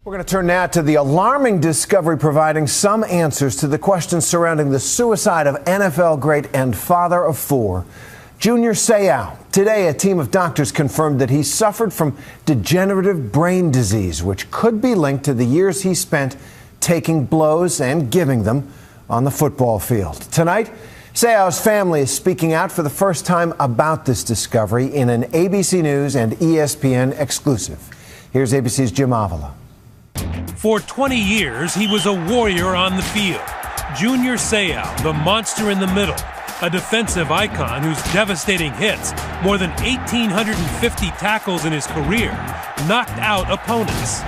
We're going to turn now to the alarming discovery providing some answers to the questions surrounding the suicide of NFL great and father of four, Junior Seau. Today, a team of doctors confirmed that he suffered from degenerative brain disease, which could be linked to the years he spent taking blows and giving them on the football field. Tonight, Seau's family is speaking out for the first time about this discovery in an ABC News and ESPN exclusive. Here's ABC's Jim Avila. For 20 years, he was a warrior on the field. Junior Seau, the monster in the middle, a defensive icon whose devastating hits, more than 1,850 tackles in his career, knocked out opponents.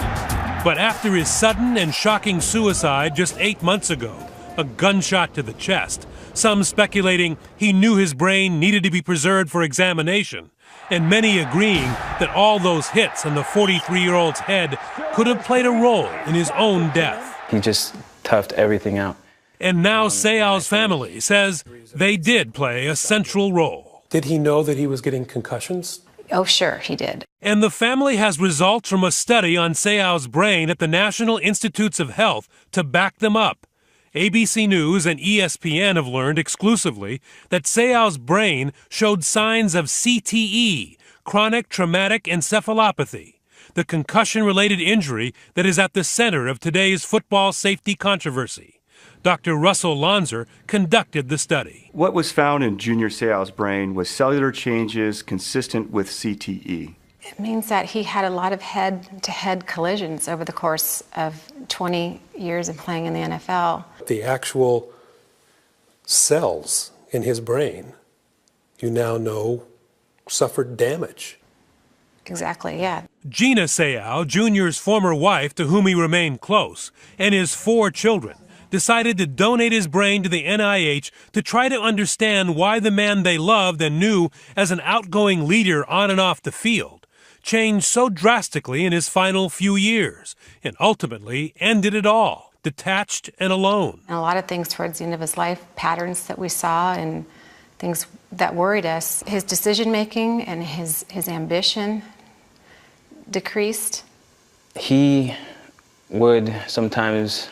But after his sudden and shocking suicide just 8 months ago, a gunshot to the chest, some speculating he knew his brain needed to be preserved for examination, and many agreeing that all those hits on the 43-year-old's head could have played a role in his own death. He just toughed everything out. And now Seau's family says they did play a central role. Did he know that he was getting concussions? Oh, sure, he did. And the family has results from a study on Seau's brain at the National Institutes of Health to back them up. ABC News and ESPN have learned exclusively that Seau's brain showed signs of CTE, chronic traumatic encephalopathy, the concussion-related injury that is at the center of today's football safety controversy. Dr. Russell Lonzer conducted the study. What was found in Junior Seau's brain was cellular changes consistent with CTE. It means that he had a lot of head-to-head collisions over the course of 20 years of playing in the NFL. The actual cells in his brain, you now know, suffered damage. Exactly, yeah. Gina Seau, Junior's former wife to whom he remained close, and his 4 children, decided to donate his brain to the NIH to try to understand why the man they loved and knew as an outgoing leader on and off the field changed so drastically in his final few years and ultimately ended it all, detached and alone. And a lot of things towards the end of his life, patterns that we saw and things that worried us. His decision-making and his ambition decreased. He would sometimes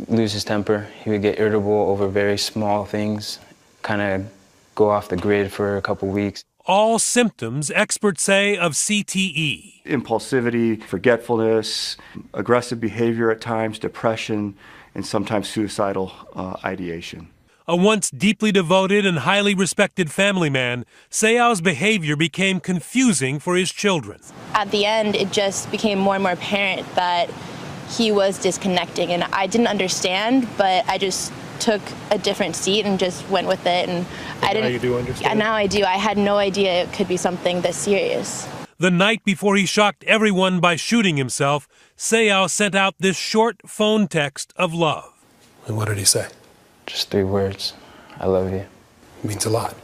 lose his temper. He would get irritable over very small things, kind of go off the grid for a couple weeks. All symptoms, experts say, of CTE. Impulsivity, forgetfulness, aggressive behavior at times, depression, and sometimes suicidal ideation. A once deeply devoted and highly respected family man, Seau's behavior became confusing for his children. At the end, it just became more and more apparent that he was disconnecting, and I didn't understand, but I just took a different seat and just went with it. And I didn't. Now you do understand? Yeah, now I do. I had no idea it could be something this serious. The night before he shocked everyone by shooting himself, Seau sent out this short phone text of love. And what did he say? Just 3 words. I love you. It means a lot.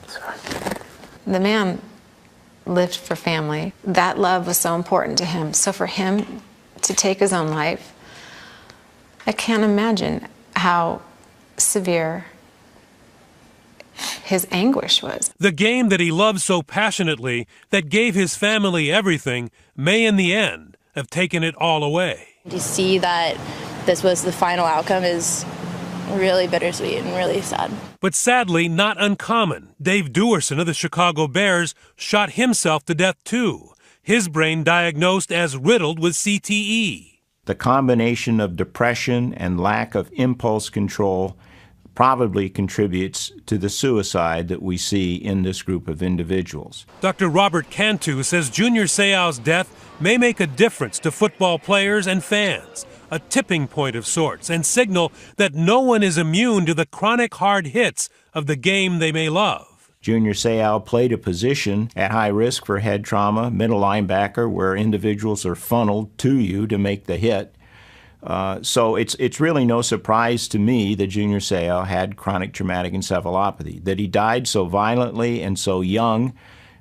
Sorry. The man lived for family. That love was so important to him. So for him to take his own life, I can't imagine how severe his anguish was. The game that he loved so passionately, that gave his family everything, may in the end have taken it all away. To see that this was the final outcome is really bittersweet and really sad. But sadly, not uncommon. Dave Duerson of the Chicago Bears shot himself to death too. His brain diagnosed as riddled with CTE. The combination of depression and lack of impulse control probably contributes to the suicide that we see in this group of individuals. Dr. Robert Cantu says Junior Seau's death may make a difference to football players and fans, a tipping point of sorts, and signal that no one is immune to the chronic hard hits of the game they may love. Junior Seau played a position at high risk for head trauma, middle linebacker, where individuals are funneled to you to make the hit. So it's really no surprise to me that Junior Seau had chronic traumatic encephalopathy. That he died so violently and so young,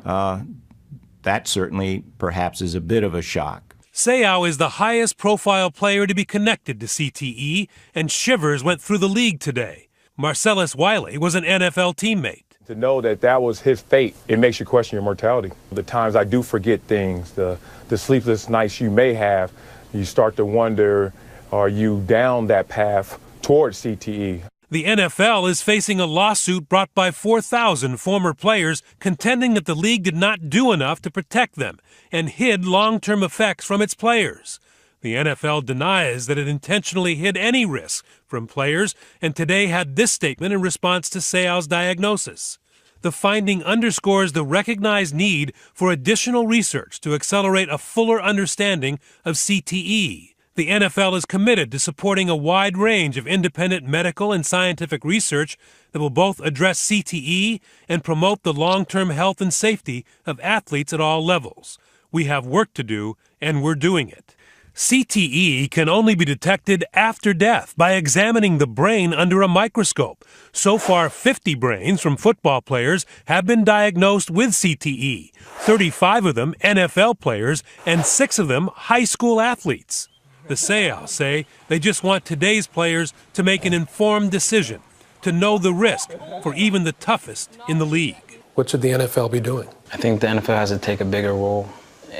that certainly perhaps is a bit of a shock. Seau is the highest profile player to be connected to CTE, and shivers went through the league today. Marcellus Wiley was an NFL teammate. To know that that was his fate, it makes you question your mortality. The times I do forget things, the sleepless nights you may have, you start to wonder, are you down that path towards CTE? The NFL is facing a lawsuit brought by 4,000 former players contending that the league did not do enough to protect them and hid long-term effects from its players. The NFL denies that it intentionally hid any risk from players and today had this statement in response to Seau's diagnosis. The finding underscores the recognized need for additional research to accelerate a fuller understanding of CTE. The NFL is committed to supporting a wide range of independent medical and scientific research that will both address CTE and promote the long-term health and safety of athletes at all levels. We have work to do, and we're doing it. CTE can only be detected after death by examining the brain under a microscope. So far, 50 brains from football players have been diagnosed with CTE, 35 of them NFL players, and 6 of them high school athletes. The Seau say they just want today's players to make an informed decision, to know the risk for even the toughest in the league. What should the NFL be doing? I think the NFL has to take a bigger role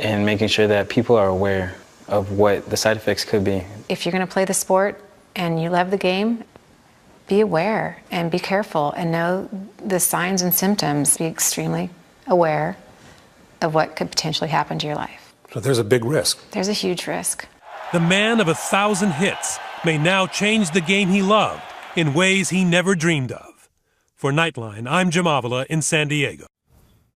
in making sure that people are aware of what the side effects could be. If you're going to play the sport and you love the game, be aware and be careful and know the signs and symptoms. Be extremely aware of what could potentially happen to your life. So there's a big risk. There's a huge risk. The man of 1,000 hits may now change the game he loved in ways he never dreamed of. For Nightline, I'm Jim Avila in San Diego.